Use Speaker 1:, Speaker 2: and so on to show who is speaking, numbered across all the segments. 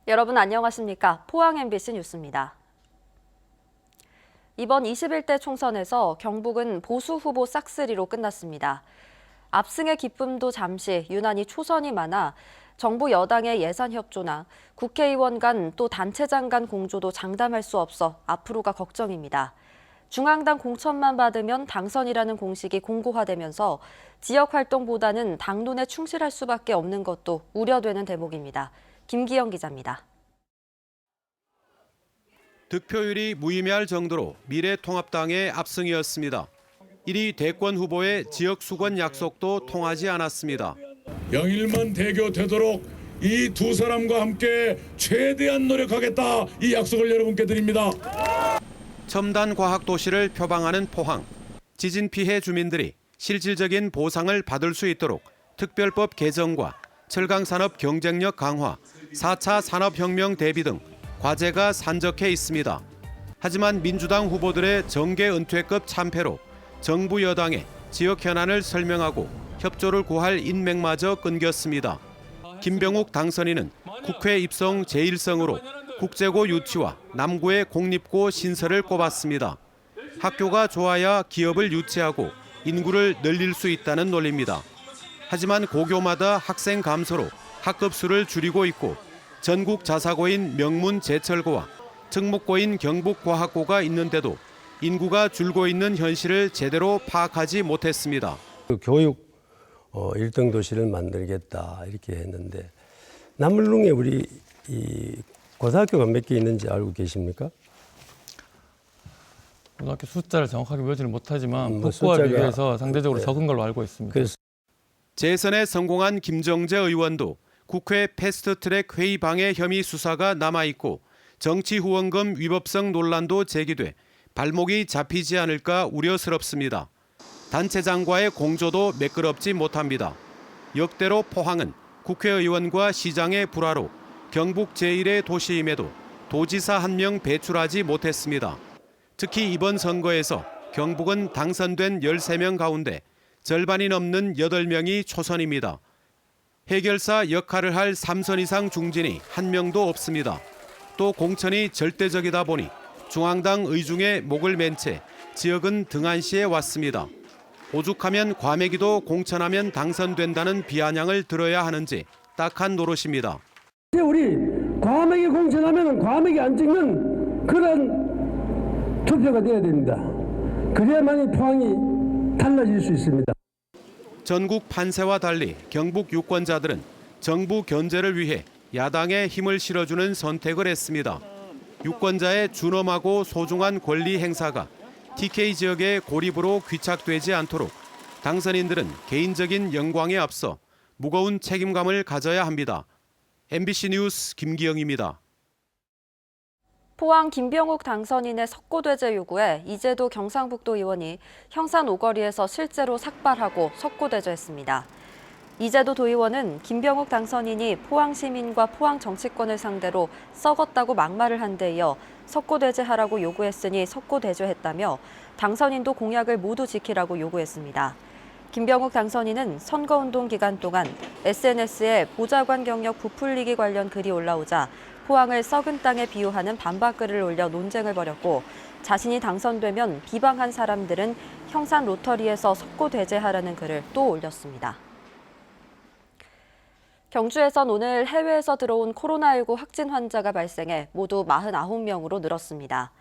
Speaker 1: 여러분 안녕하십니까? 포항 MBC 뉴스입니다. 이번 21대 총선에서 경북은 보수 후보 싹쓸이로 끝났습니다. 압승의 기쁨도 잠시 유난히 초선이 많아 정부 여당의 예산 협조나 국회의원 간 또 단체장 간 공조도 장담할 수 없어 앞으로가 걱정입니다. 중앙당 공천만 받으면 당선이라는 공식이 공고화되면서 지역 활동보다는 당론에 충실할 수밖에 없는 것도 우려되는 대목입니다. 김기영 기자입니다.
Speaker 2: 득표율이 무의미할 정도로 미래통합당의 압승이었습니다. 이리 대권 후보의 지역 수건 약속도 통하지 않았습니다.
Speaker 3: 영일만 대교되도록 이 두 사람과 함께 최대한 노력하겠다, 이 약속을 여러분께 드립니다.
Speaker 2: 첨단 과학 도시를 표방하는 포항. 지진 피해 주민들이 실질적인 보상을 받을 수 있도록 특별법 개정과 철강산업 경쟁력 강화, 4차 산업혁명 대비 등 과제가 산적해 있습니다. 하지만 민주당 후보들의 정계 은퇴급 참패로 정부 여당의 지역 현안을 설명하고 협조를 구할 인맥마저 끊겼습니다. 김병욱 당선인은 국회 입성 제1성으로 국제고 유치와 남구의 공립고 신설을 꼽았습니다. 학교가 좋아야 기업을 유치하고 인구를 늘릴 수 있다는 논리입니다. 하지만 고교마다 학생 감소로 학급 수를 줄이고 있고 전국 자사고인 명문 제철고와 특목고인 경북과학고가 있는데도 인구가 줄고 있는 현실을 제대로 파악하지 못했습니다.
Speaker 4: 교육 1등 도시를 만들겠다 이렇게 했는데 남물릉에 우리 이 고등학교가 몇 개 있는지 알고 계십니까?
Speaker 5: 고등학교 숫자를 정확하게 외우지는 못하지만 북구와 비교해서 상대적으로 적은 걸로 알고 있습니다.
Speaker 2: 재선에 성공한 김정재 의원도 국회 패스트트랙 회의 방해 혐의 수사가 남아있고 정치 후원금 위법성 논란도 제기돼 발목이 잡히지 않을까 우려스럽습니다. 단체장과의 공조도 매끄럽지 못합니다. 역대로 포항은 국회의원과 시장의 불화로 경북 제1의 도시임에도 도지사 1명 배출하지 못했습니다. 특히 이번 선거에서 경북은 당선된 13명 가운데 절반이 넘는 8명이 초선입니다. 해결사 역할을 할 3선 이상 중진이 1명도 없습니다. 또 공천이 절대적이다 보니 중앙당 의중에 목을 맨 채 지역은 등한시에 왔습니다. 오죽하면 과메기도 공천하면 당선된다는 비아냥을 들어야 하는지 딱한 노릇입니다.
Speaker 6: 우리 과메기 공천하면 과메기 안 찍는 그런 투표가 돼야 됩니다. 그래야만이 포항이 달라질 수 있습니다.
Speaker 2: 전국 판세와 달리 경북 유권자들은 정부 견제를 위해 야당에 힘을 실어주는 선택을 했습니다. 유권자의 준엄하고 소중한 권리 행사가 TK 지역의 고립으로 귀착되지 않도록 당선인들은 개인적인 영광에 앞서 무거운 책임감을 가져야 합니다. MBC 뉴스 김기영입니다.
Speaker 1: 포항 김병욱 당선인의 석고대제 요구에 이재도 경상북도 의원이 형산 오거리에서 실제로 삭발하고 석고대제했습니다. 이재도 도의원은 김병욱 당선인이 포항 시민과 포항 정치권을 상대로 썩었다고 막말을 한 데 이어 석고대제하라고 요구했으니 석고대제했다며 당선인도 공약을 모두 지키라고 요구했습니다. 김병욱 당선인은 선거운동 기간 동안 SNS에 보좌관 경력 부풀리기 관련 글이 올라오자 포항을 썩은 땅에 비유하는 반박글을 올려 논쟁을 벌였고 자신이 당선되면 비방한 사람들은 형산 로터리에서 석고대제하라는 글을 또 올렸습니다. 경주에선 오늘 해외에서 들어온 코로나19 확진 환자가 발생해 모두 49명으로 늘었습니다.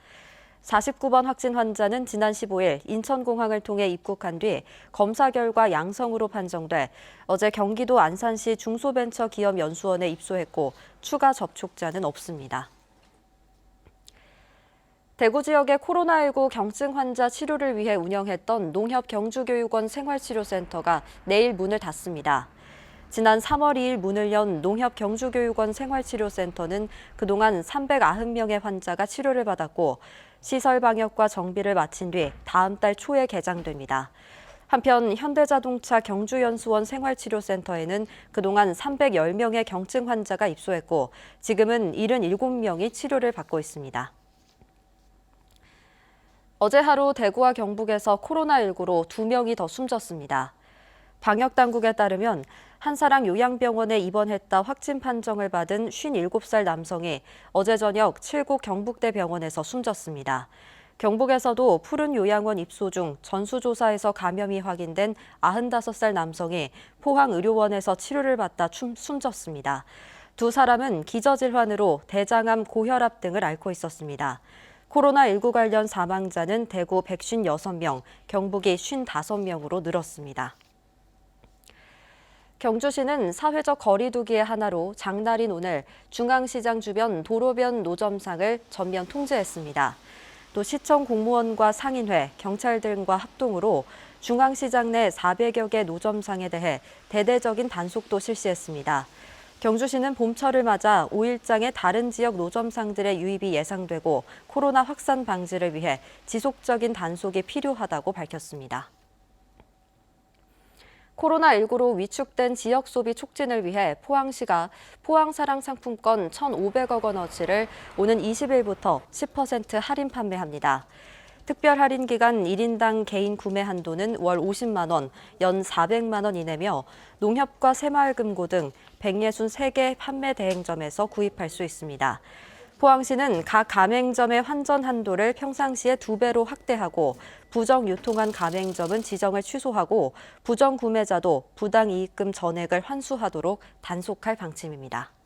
Speaker 1: 49번 확진 환자는 지난 15일 인천공항을 통해 입국한 뒤 검사 결과 양성으로 판정돼 어제 경기도 안산시 중소벤처기업연수원에 입소했고 추가 접촉자는 없습니다. 대구 지역의 코로나19 경증 환자 치료를 위해 운영했던 농협 경주교육원 생활치료센터가 내일 문을 닫습니다. 지난 3월 2일 문을 연 농협 경주교육원 생활치료센터는 그동안 390명의 환자가 치료를 받았고 시설 방역과 정비를 마친 뒤 다음 달 초에 개장됩니다. 한편 현대자동차 경주연수원 생활치료센터에는 그동안 310명의 경증 환자가 입소했고 지금은 77명이 치료를 받고 있습니다. 어제 하루 대구와 경북에서 코로나19로 2명이 더 숨졌습니다. 방역당국에 따르면 한사랑 요양병원에 입원했다 확진 판정을 받은 57살 남성이 어제 저녁 칠곡 경북대 병원에서 숨졌습니다. 경북에서도 푸른 요양원 입소 중 전수조사에서 감염이 확인된 95살 남성이 포항의료원에서 치료를 받다 숨졌습니다. 두 사람은 기저질환으로 대장암, 고혈압 등을 앓고 있었습니다. 코로나19 관련 사망자는 대구 156명, 경북이 55명으로 늘었습니다. 경주시는 사회적 거리 두기의 하나로 장날인 오늘 중앙시장 주변 도로변 노점상을 전면 통제했습니다. 또 시청 공무원과 상인회, 경찰 등과 합동으로 중앙시장 내 400여 개 노점상에 대해 대대적인 단속도 실시했습니다. 경주시는 봄철을 맞아 5일장의 다른 지역 노점상들의 유입이 예상되고 코로나 확산 방지를 위해 지속적인 단속이 필요하다고 밝혔습니다. 코로나19로 위축된 지역 소비 촉진을 위해 포항시가 포항사랑 상품권 1,500억 원어치를 오는 20일부터 10% 할인 판매합니다. 특별 할인 기간 1인당 개인 구매 한도는 월 50만 원, 연 400만 원 이내며 농협과 새마을금고 등 163개 판매 대행점에서 구입할 수 있습니다. 포항시는 각 가맹점의 환전 한도를 평상시의 2배로 확대하고 부정 유통한 가맹점은 지정을 취소하고 부정 구매자도 부당 이익금 전액을 환수하도록 단속할 방침입니다.